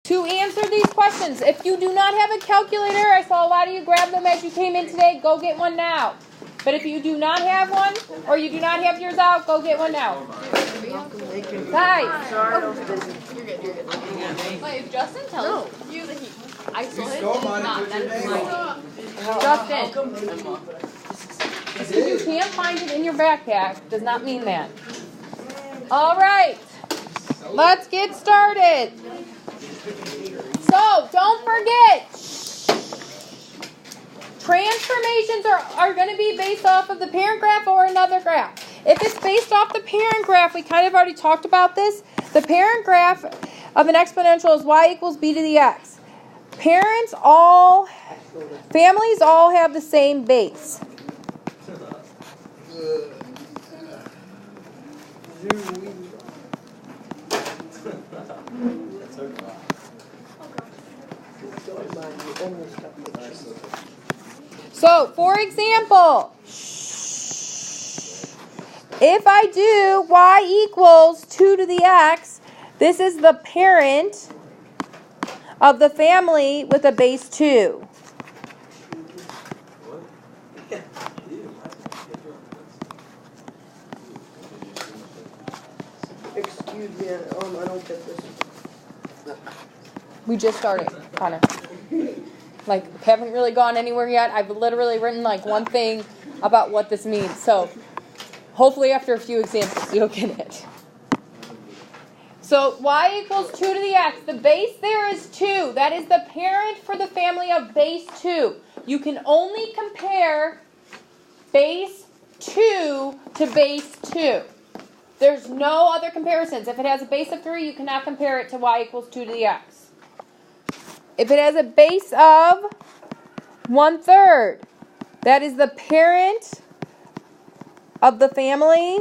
To answer these questions, if you do not have a calculator, I saw a lot of you grab them as you came in today, go get one now. But if you do not have one, or you do not have yours out, go get one now. Guys. Sorry, I was busy. You're good. Wait, if Justin tells you that he isolated, Justin, just because you can't find it in your backpack does not mean that. All right, let's get started. So, don't forget, transformations are going to be based off of the parent graph or another graph. If it's based off the parent graph, we kind of already talked about this. The parent graph of an exponential is y equals b to the x. Families all have the same base. So, for example, if I do y equals 2 to the x, this is the parent of the family with a base 2. Excuse me, I don't get this. We just started, Connor. Like, haven't really gone anywhere yet. I've literally written like one thing about what this means. So, hopefully after a few examples, you'll get it. So, y equals 2 to the x. The base there is 2. That is the parent for the family of base 2. You can only compare base 2 to base 2. There's no other comparisons. If it has a base of 3, you cannot compare it to y equals 2 to the x. If it has a base of 1/3, that is the parent of the family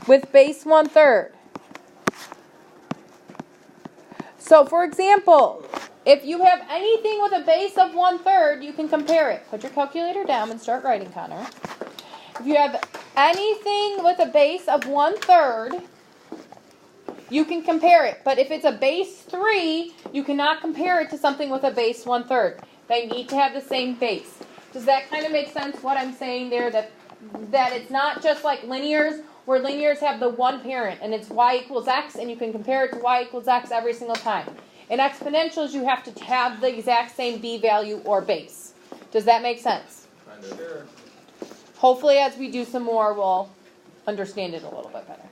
with base 1/3. So, for example, if you have anything with a base of 1/3, you can compare it. Put your calculator down and start writing, Connor. If you have anything with a base of 1/3, you can compare it. But if it's a base 3, you cannot compare it to something with a base 1/3. They need to have the same base. Does that kind of make sense, what I'm saying there? That it's not just like linears, where linears have the one parent, and it's y equals x, and you can compare it to y equals x every single time. In exponentials, you have to have the exact same b value or base. Does that make sense? Sure. Hopefully, as we do some more, we'll understand it a little bit better.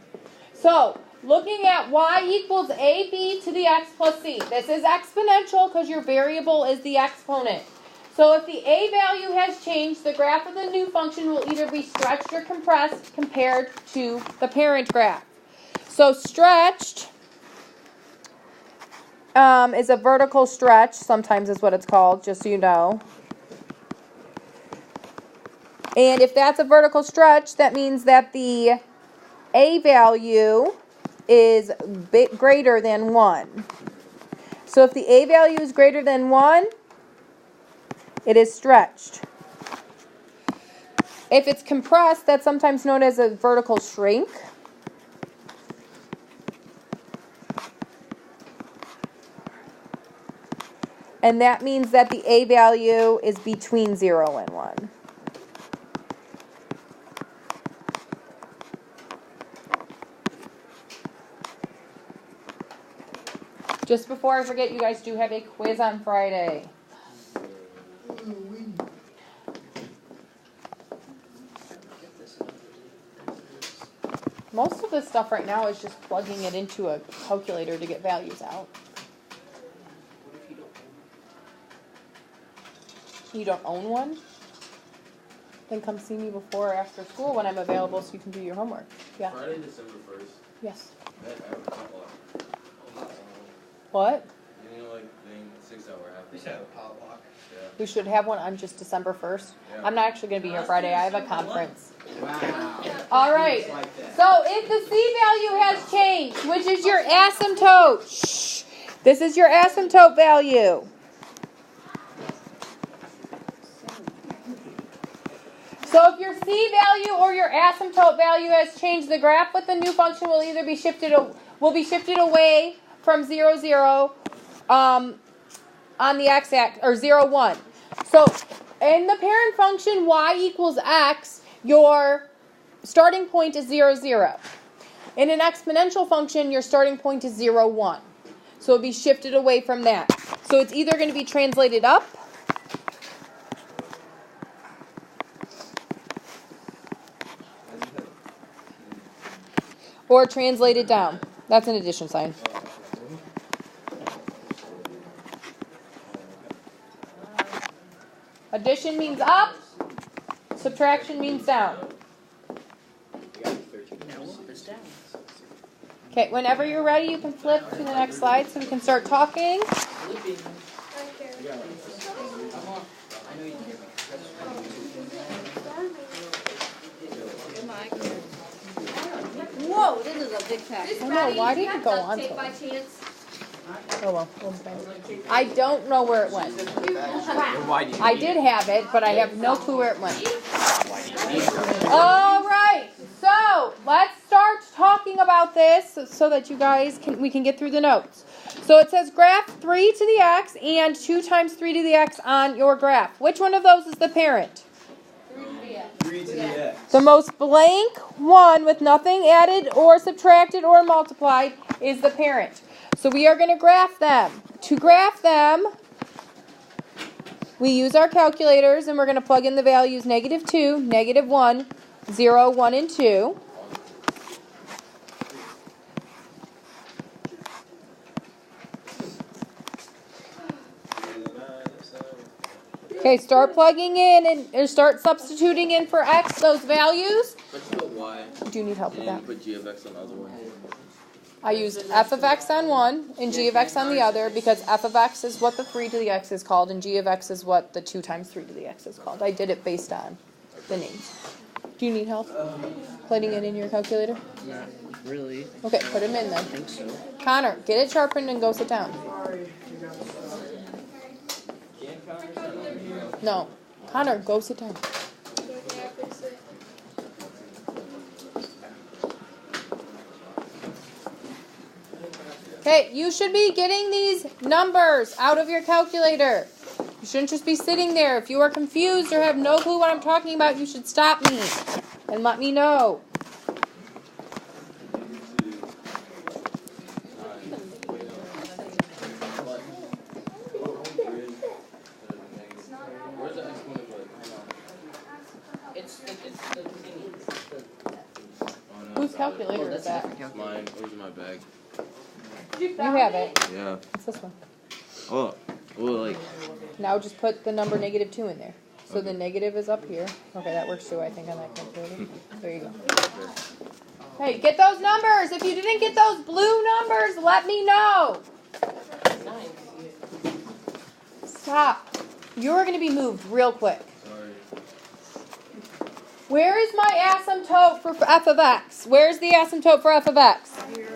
So, looking at y equals ab to the x plus c. This is exponential because your variable is the exponent. So if the a value has changed, the graph of the new function will either be stretched or compressed compared to the parent graph. So stretched is a vertical stretch, sometimes is what it's called, just so you know. And if that's a vertical stretch, that means that the a value is greater than 1. So if the a value is greater than 1, it is stretched. If it's compressed, that's sometimes known as a vertical shrink. And that means that the a value is between 0 and 1. Just before I forget, you guys do have a quiz on Friday. Most of this stuff right now is just plugging it into a calculator to get values out. You don't own one? Then come see me before or after school when I'm available so you can do your homework. Yeah. Friday, December 1st. Yes. I have a potluck. What? You know, like, thing, 6 hour half. We should have a potluck. Yeah. We should have one on just December 1st. Yeah. I'm not actually going to be here Friday. I have a conference. Wow. All right. Like that. So if the C value has changed, which is your asymptote, this is your asymptote value. So if your C value or your asymptote value has changed, the graph with the new function will either be shifted away from 0, 0 on the x-axis, or 0, 1. So in the parent function y equals x, your starting point is 0, 0. In an exponential function, your starting point is 0, 1. So it'll be shifted away from that. So it's either going to be translated up or translated down. That's an addition sign. Addition means up, subtraction means down. Okay, whenever you're ready, you can flip to the next slide so we can start talking. Whoa, this is a big pack. I know, why did it go on so long? Oh well, I don't know where it went. I did have it, but I have no clue where it went. All right, so let's start talking about this so that you guys we can get through the notes. So it says graph 3 to the x and 2 times 3 to the x on your graph. Which one of those is the parent? 3 to the x. The most blank one with nothing added or subtracted or multiplied is the parent. So we are going to graph them. To graph them, we use our calculators and we're going to plug in the values -2, -1, 0, 1, and 2. Okay, start plugging in or start substituting in for x those values. But you put y. Do you need help And with then you that? put g of x on the other one. I used f of x on one and g of x on the other because f of x is what the 3 to the x is called and g of x is what the 2 times 3 to the x is called. I did it based on the names. Do you need help putting it in your calculator? Not really. Okay, put them in I then. think so. Connor, get it sharpened and go sit down. No. Connor, go sit down. Okay, you should be getting these numbers out of your calculator. You shouldn't just be sitting there. If you are confused or have no clue what I'm talking about, you should stop me and let me know. Where's the exponent? It's the Oh, no, Whose it's not it. calculator is that? It's mine. It was in my bag. You have it. Yeah. It's this one. Oh, well, like. Now just put the number -2 in there. So the negative is up here. Okay, that works too, I think, on that calculator. There you go. Hey, get those numbers. If you didn't get those blue numbers, let me know. Stop. You're going to be moved real quick. Sorry. Where is my asymptote for f of x? Where's the asymptote for f of x? 0.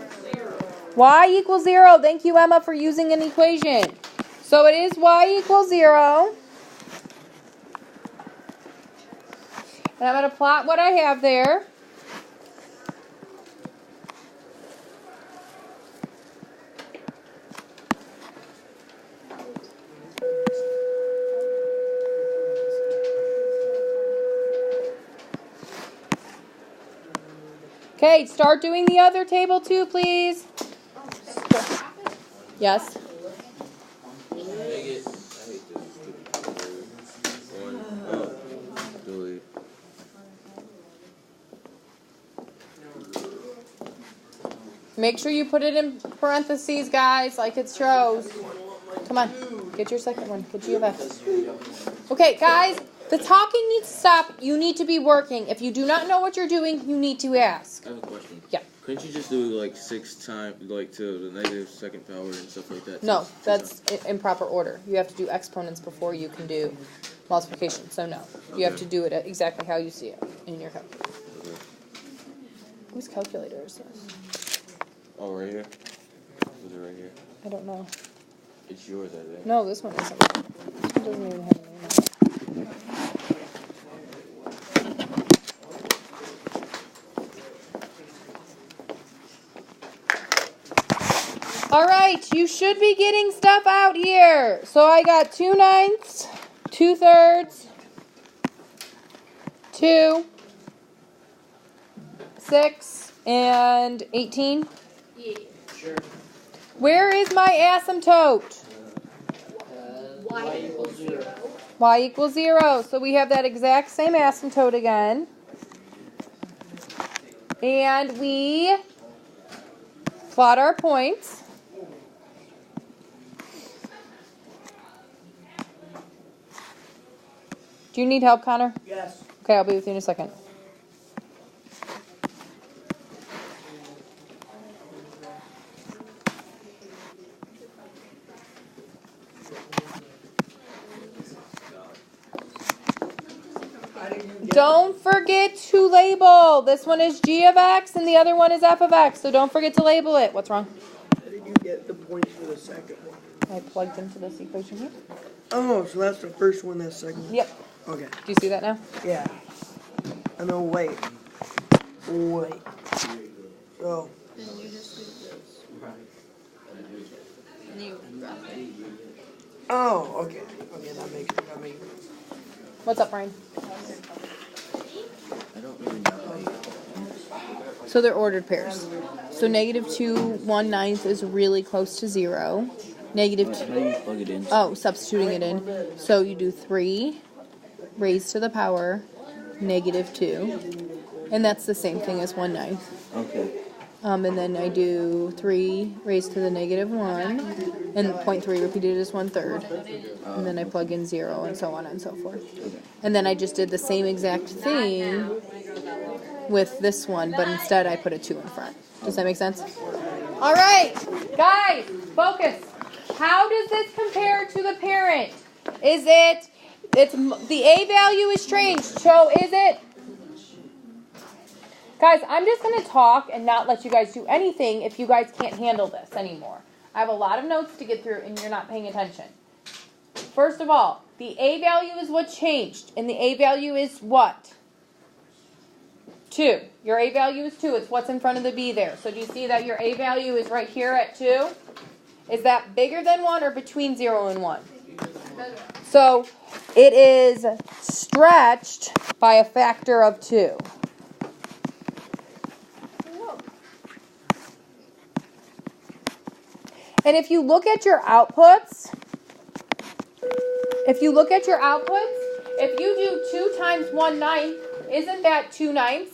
Y equals 0. Thank you, Emma, for using an equation. So it is y equals 0. And I'm going to plot what I have there. Okay, start doing the other table too, please. Yes. Dang it. I hate this stupid one. Oh, delete. Make sure you put it in parentheses, guys, like it shows. Come on, get your second one. Get G of X. Okay, guys, the talking needs to stop. You need to be working. If you do not know what you're doing, you need to ask. I have a question. Yeah. Couldn't you just do like 6 times, like to the -2nd power and stuff like that? No, Six that's times? in proper order. You have to do exponents before you can do multiplication. So no, you have to do it exactly how you see it in your calculator. Okay. Whose calculator is this? Oh, right here? Was it right here? I don't know. It's yours, I think. No, this one isn't. This one doesn't even have a name on it. All right, you should be getting stuff out here. So I got 2/9, 2/3, 2, 6, and 18. Yeah. Sure. Where is my asymptote? Y equals 0. Y equals 0. So we have that exact same asymptote again. And we plot our points. Do you need help, Connor? Yes. Okay, I'll be with you in a second. Don't forget to label. This one is g of x and the other one is f of x. So don't forget to label it. What's wrong? How did you get the points for the second one? I plugged into this equation here. Oh, so that's the first one, that's second one? Yep. Okay. Do you see that now? Yeah. I know, wait. Wait. So, Then you just do this. And you graph it. oh, okay. Okay, that makes What's up, Brian? I don't really know how you. So they're ordered pairs. So -2 1/9 is really close to 0. Negative How 2. do you plug it in? Oh, substituting it in. So you do 3 raised to the power -2. And that's the same thing as 1/9. Okay. And then I do 3 raised to the -1. And 0.3 repeated is 1/3. And then I plug in 0 and so on and so forth. And then I just did the same exact thing with this one, but instead I put a 2 in front. Does that make sense? All right, guys, focus. How does this compare to the parent? It's the A value is changed. So is it? Guys, I'm just going to talk and not let you guys do anything if you guys can't handle this anymore. I have a lot of notes to get through and you're not paying attention. First of all, the A value is what changed. And the A value is what? 2. Your A value is 2. It's what's in front of the B there. So do you see that your A value is right here at 2? Is that bigger than 1 or between 0 and 1? So it is stretched by a factor of 2. And if you look at your outputs, if you do 2 times 1/9, isn't that 2/9?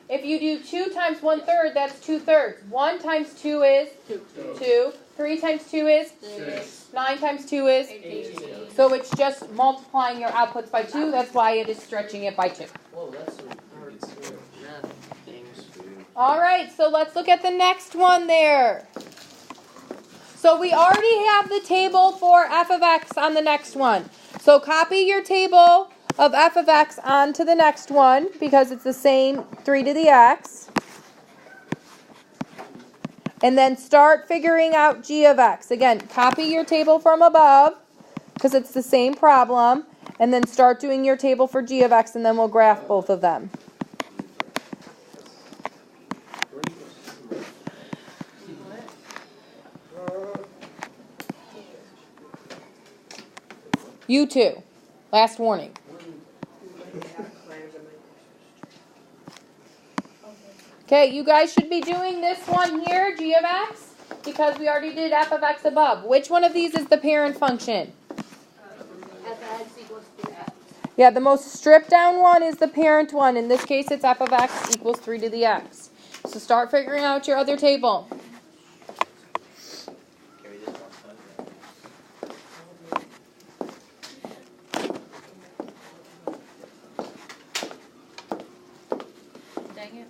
If you do 2 times 1/3, that's 2/3. 1 times 2 is 2. 3 times 2 is 6. 9 times 2 is 18. So it's just multiplying your outputs by 2. That's why it is stretching it by 2. Whoa, that's some hard math things. All right, so let's look at the next one there. So we already have the table for f of x on the next one. So copy your table of f of x onto the next one because it's the same 3 to the x. And then start figuring out g of x. Again, copy your table from above because it's the same problem. And then start doing your table for g of x and then we'll graph both of them. You too. Last warning. Okay, you guys should be doing this one here, g of x, because we already did f of x above. Which one of these is the parent function? F of x equals 3x. Yeah, the most stripped down one is the parent one. In this case, it's f of x equals 3 to the x. So start figuring out your other table. Dang it.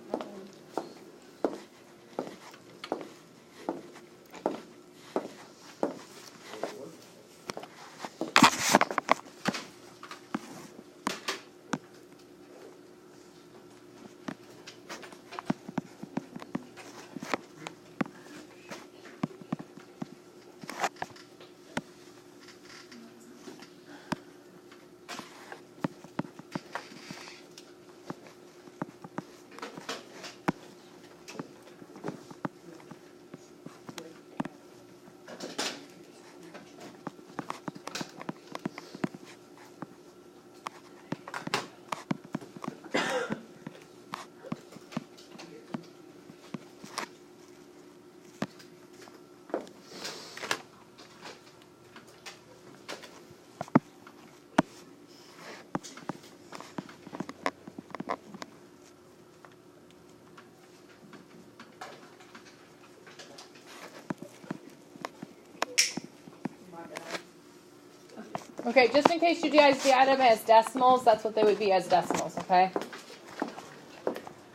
Okay, just in case you guys get them as decimals, that's what they would be as decimals, okay?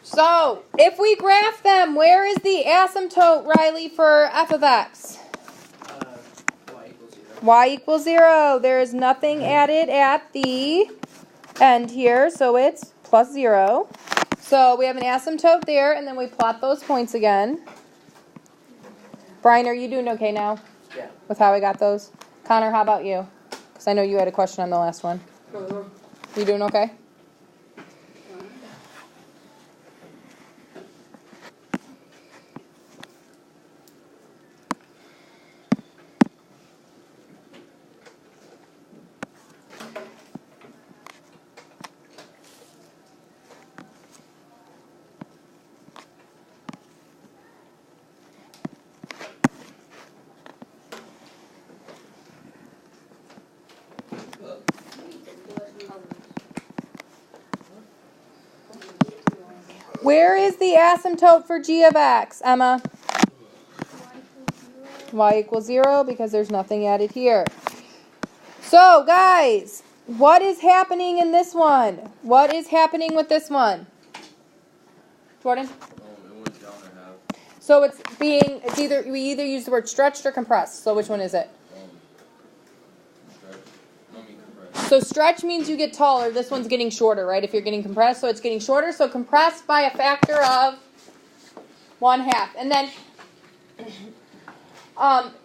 So, if we graph them, where is the asymptote, Riley, for f of x? Y equals 0. There is nothing added at the end here, so it's plus 0. So we have an asymptote there, and then we plot those points again. Brian, are you doing okay now? Yeah. With how I got those? Connor, how about you? Because I know you had a question on the last one. You doing okay? Where is the asymptote for g of x, Emma? Y equals 0 because there's nothing added here. So, guys, what is happening in this one? What is happening with this one? Jordan? It went down a half. So we either use the word stretched or compressed. So which one is it? Stretch. Compressed. So stretch means you get taller. This one's getting shorter, right? If you're getting compressed, so it's getting shorter. So compressed by a factor of 1/2. And then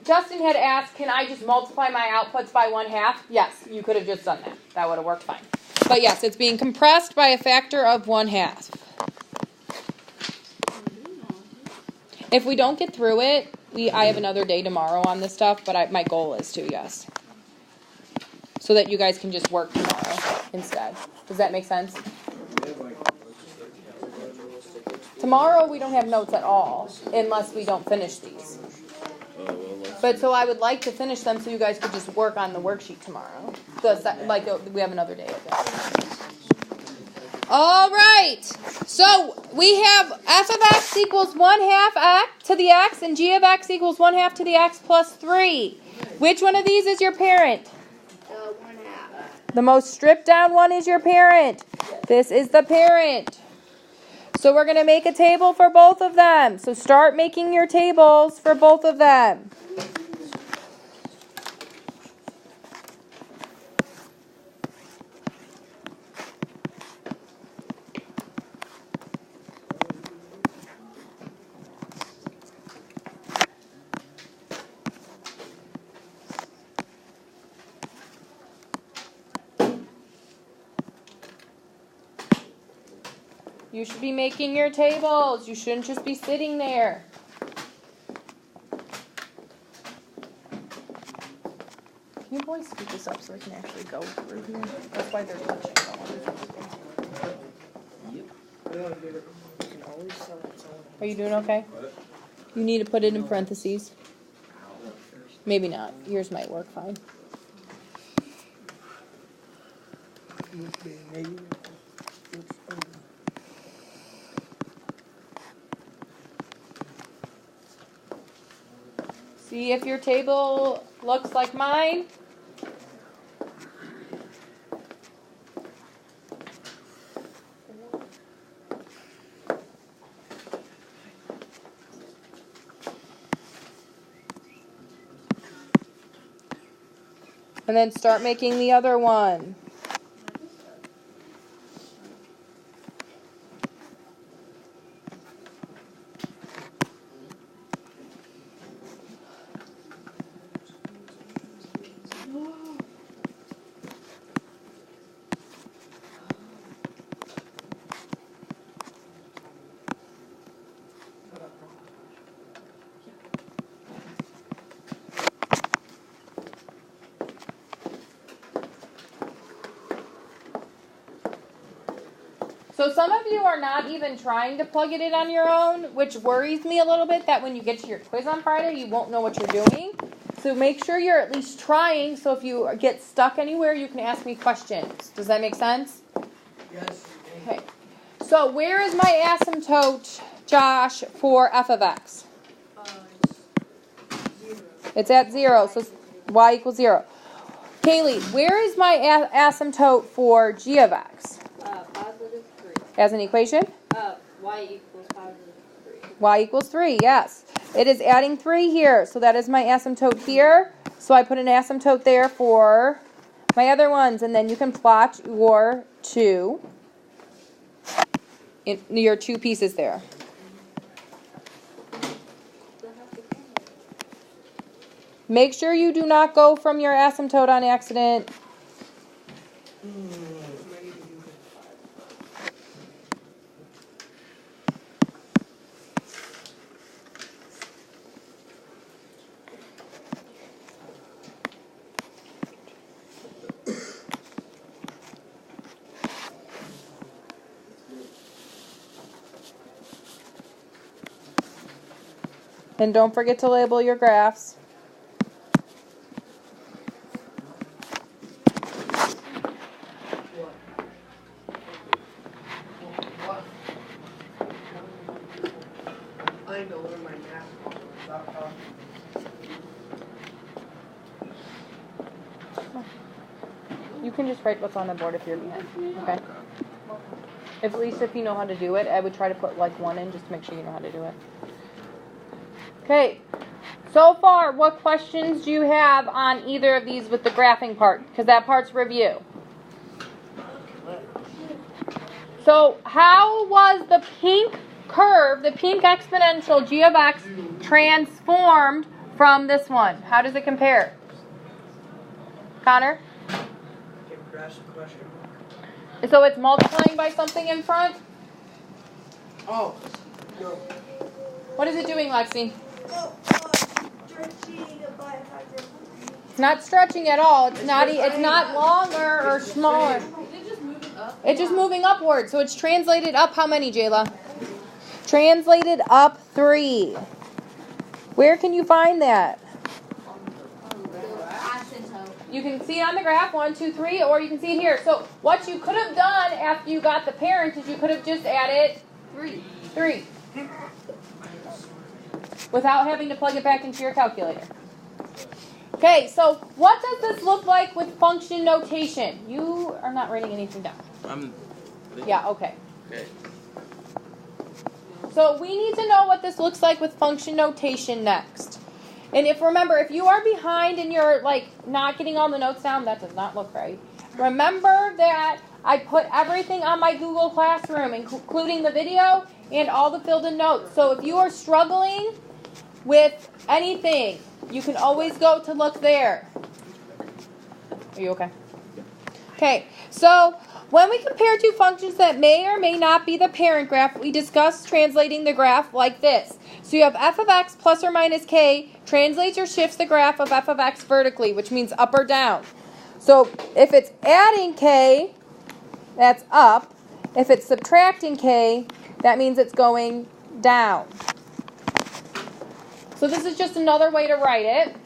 Justin had asked, can I just multiply my outputs by 1/2? Yes, you could have just done that. That would have worked fine. But yes, it's being compressed by a factor of 1/2. If we don't get through it, I have another day tomorrow on this stuff, but my goal is to, yes. So that you guys can just work tomorrow instead. Does that make sense? Tomorrow we don't have notes at all, unless we don't finish these. But so I would like to finish them so you guys could just work on the worksheet tomorrow. We have another day of it. All right. So we have f of x equals 1/2 x to the x, and g of x equals 1/2 to the x plus 3. Which one of these is your parent? 1/2. The most stripped down one is your parent. This is the parent. So we're going to make a table for both of them. So start making your tables for both of them. You should be making your tables. You shouldn't just be sitting there. Can you boys speed this up so I can actually go through here? That's why they're touching. Are you doing okay? You need to put it in parentheses. Maybe not. Yours might work fine. See if your table looks like mine. And then start making the other one. So some of you are not even trying to plug it in on your own, which worries me a little bit that when you get to your quiz on Friday, you won't know what you're doing. So make sure you're at least trying, so if you get stuck anywhere, you can ask me questions. Does that make sense? Yes. Okay. So where is my asymptote, Josh, for f of x? It's 0. It's at 0, so y equals 0. Kaylee, where is my asymptote for g of x? Positive 3. As an equation? Y equals positive 3. Y equals 3, yes. It is adding 3 here, so that is my asymptote here. So I put an asymptote there for my other ones, and then you can plot your two pieces there. Make sure you do not go from your asymptote on accident. And don't forget to label your graphs. I know where my math is. Stop talking. You can just write what's on the board if you're behind, okay? At least if you know how to do it, I would try to put like 1 in just to make sure you know how to do it. Okay, so far, what questions do you have on either of these with the graphing part? Because that part's review. So how was the pink curve, the pink exponential g of x, transformed from this one? How does it compare? Connor? So it's multiplying by something in front? Oh, no. What is it doing, Lexi? Stretching by a factor of 3. It's not stretching at all. It's not longer or smaller. Is it just moving up? It's just moving upward. So it's translated up how many, Jayla? Translated up 3. Where can you find that? You can see it on the graph, 1, 2, 3, or you can see it here. So what you could have done after you got the parent is you could have just added 3. Without having to plug it back into your calculator. Okay, so what does this look like with function notation? You are not writing anything down. Yeah, okay. Okay. So we need to know what this looks like with function notation next. And remember, if you are behind and you're like not getting all the notes down, that does not look right. Remember that I put everything on my Google Classroom, including the video and all the filled in notes. So if you are struggling with anything, you can always go to look there. Are you okay? Okay, so when we compare two functions that may or may not be the parent graph, we discuss translating the graph like this. So you have f of x plus or minus k translates or shifts the graph of f of x vertically, which means up or down. So if it's adding k, that's up. If it's subtracting k, that means it's going down. So this is just another way to write it.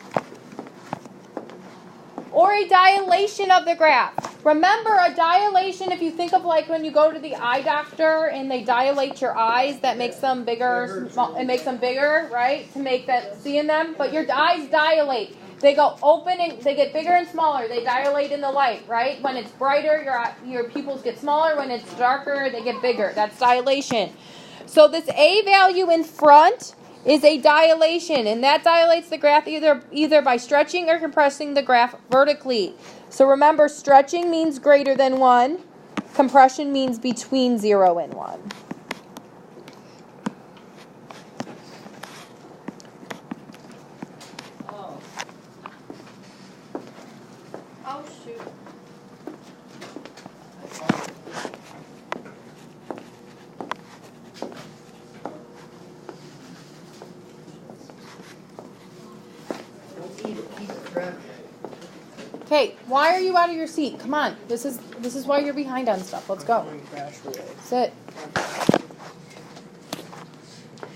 Or a dilation of the graph. Remember, a dilation, if you think of like when you go to the eye doctor and they dilate your eyes, that makes them bigger, it makes them bigger, right? To make that, seeing them. But your eyes dilate. They go open and they get bigger and smaller. They dilate in the light, right? When it's brighter, your pupils get smaller. When it's darker, they get bigger. That's dilation. So this A value in front is a dilation, and that dilates the graph either by stretching or compressing the graph vertically. So remember, stretching means greater than 1. Compression means between 0 and 1. Oh, shoot. Okay, why are you out of your seat? Come on, this is why you're behind on stuff. Let's go. Sit.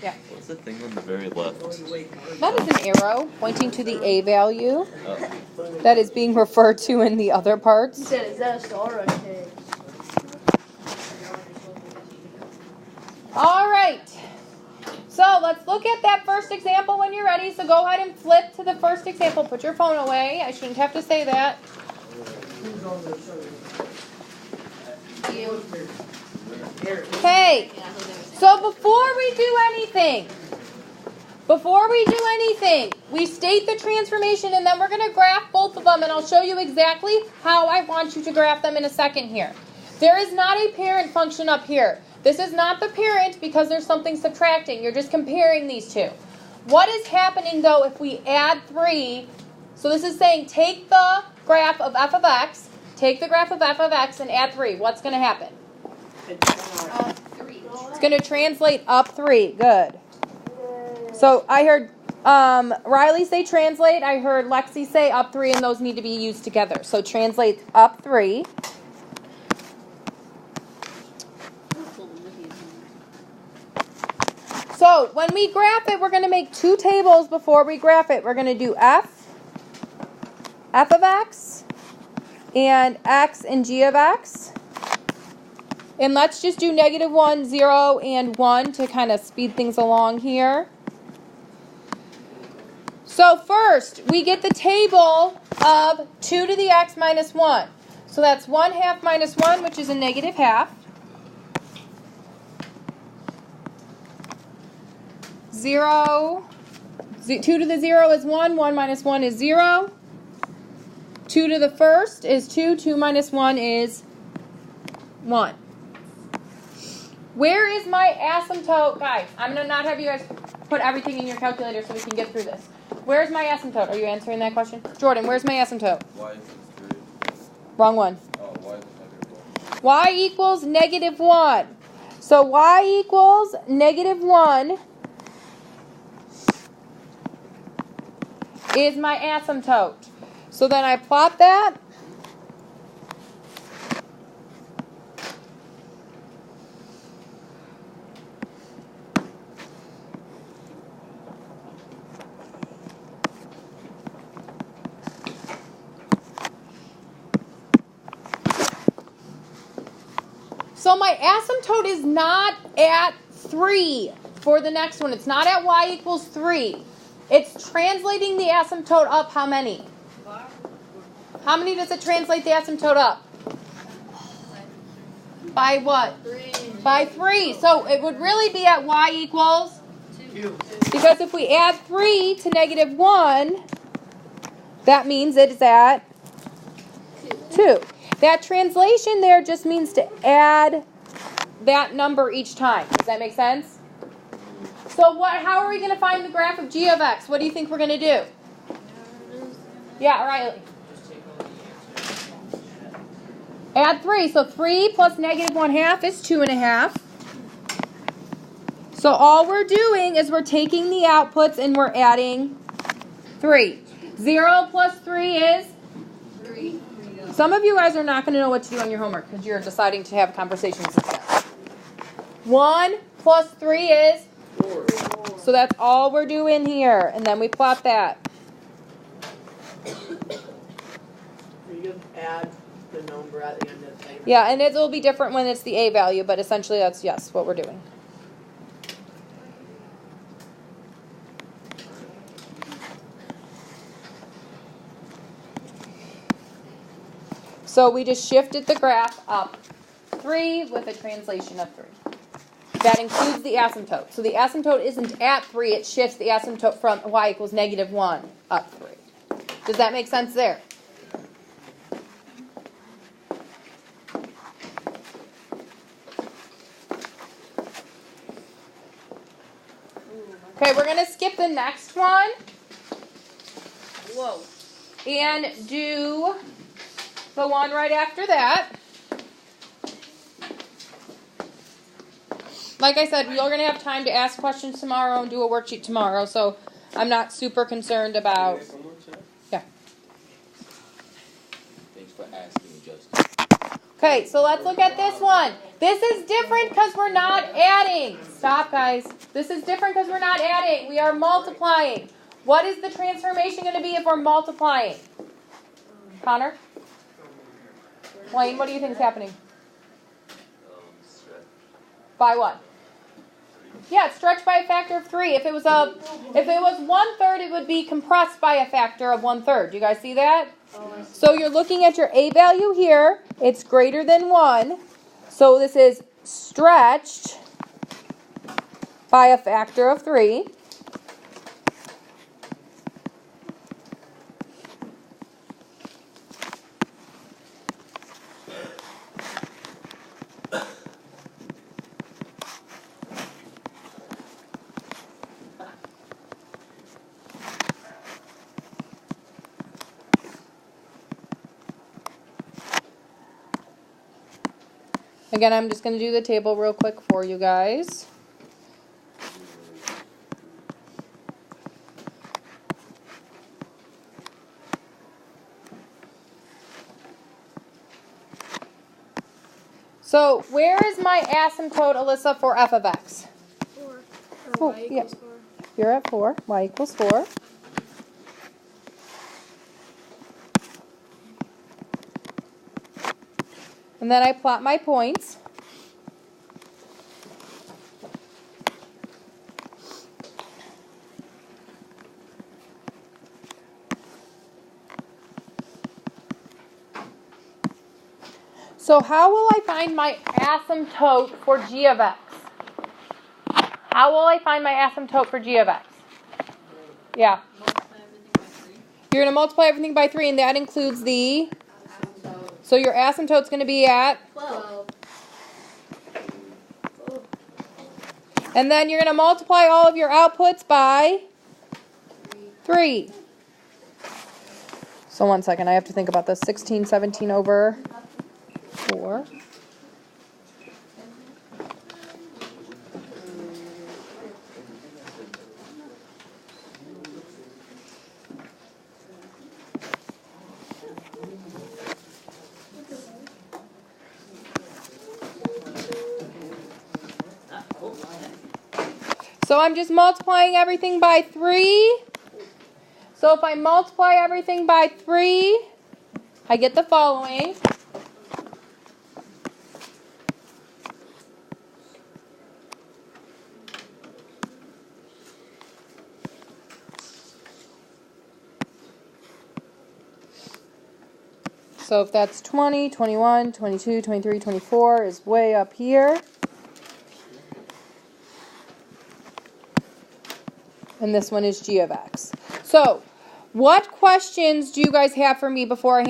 Yeah. What's the thing on the very left? That is an arrow pointing to the A value that is being referred to in the other parts. He said, is that a star or a K? All right. So let's look at that first example when you're ready. So go ahead and flip to the first example. Put your phone away. I shouldn't have to say that. Okay, so before we do anything, we state the transformation and then we're going to graph both of them and I'll show you exactly how I want you to graph them in a second here. There is not a parent function up here. This is not the parent because there's something subtracting. You're just comparing these two. What is happening though if we add 3? So this is saying take the graph of f of x, and add 3. What's going to happen? 3. It's going to translate up 3. Good. So I heard Riley say translate. I heard Lexi say up 3, and those need to be used together. So translate up 3. So when we graph it, we're going to make 2 tables before we graph it. We're going to do f of x, and x and g of x. And let's just do -1, 0, and 1 to kind of speed things along here. So first, we get the table of 2 to the x minus 1. So that's 1/2 minus 1, which is a -1/2. 0, 2 to the 0 is 1, 1 minus 1 is 0. 2 to the first is 2, 2 minus 1 is 1. Where is my asymptote? Guys, I'm going to not have you guys put everything in your calculator so we can get through this. Where's my asymptote? Are you answering that question? Jordan, where's my asymptote? Y equals 3. Wrong one. Oh, Y equals -1. So y equals -1 is my asymptote. So then I plot that. So my asymptote is not at 3 for the next one. It's not at y equals 3. It's translating the asymptote up how many? How many does it translate the asymptote up? By what? 3. By 3. So it would really be at y equals 2. Because if we add 3 to -1, that means it is at 2. That translation there just means to add that number each time. Does that make sense? So how are we going to find the graph of g of x? What do you think we're going to do? Yeah, Riley. Add 3. So 3 plus -1/2 is 2.5. So all we're doing is we're taking the outputs and we're adding 3. 0 plus 3 is? 3. Some of you guys are not going to know what to do on your homework because you're deciding to have conversations instead. 1 plus 3 is? 4. So that's all we're doing here. And then we plot that. You just add the number at the end of the thing. Yeah, and it will be different when it's the a value, but essentially that's, yes, what we're doing. So we just shifted the graph up 3 with a translation of 3. That includes the asymptote. So the asymptote isn't at 3, it shifts the asymptote from y equals -1 up 3. Does that make sense there? Okay, we're going to skip the next one. Whoa. And do the one right after that. Like I said, you're going to have time to ask questions tomorrow and do a worksheet tomorrow, so I'm not super concerned about... Yeah. Thanks for asking, Justin. Okay, so let's look at this one. This is different because we're not adding. Stop, guys. This is different because we're not adding. We are multiplying. What is the transformation going to be if we're multiplying? Connor? Wayne, what do you think is happening? By what? Yeah, it's stretched by a factor of 3. If it was 1/3, it would be compressed by a factor of 1/3. Do you guys see that? So you're looking at your A value here. It's greater than 1. So this is stretched by a factor of 3. Again, I'm just going to do the table real quick for you guys. So, where is my asymptote, Alyssa, for f of x? 4. Oh, yeah. You're at 4. Y equals 4. And then I plot my points. So how will I find my asymptote for g of x? How will I find my asymptote for g of x? Yeah. You're going to multiply everything by 3, and that includes the... So your asymptote's going to be at... 12. And then you're going to multiply all of your outputs by 3. So 1 second, I have to think about this. 16, 17 over 4. So I'm just multiplying everything by 3. So if I multiply everything by 3, I get the following. So if that's 20, 21, 22, 23, 24 is way up here. And this one is g of x. So, what questions do you guys have for me before I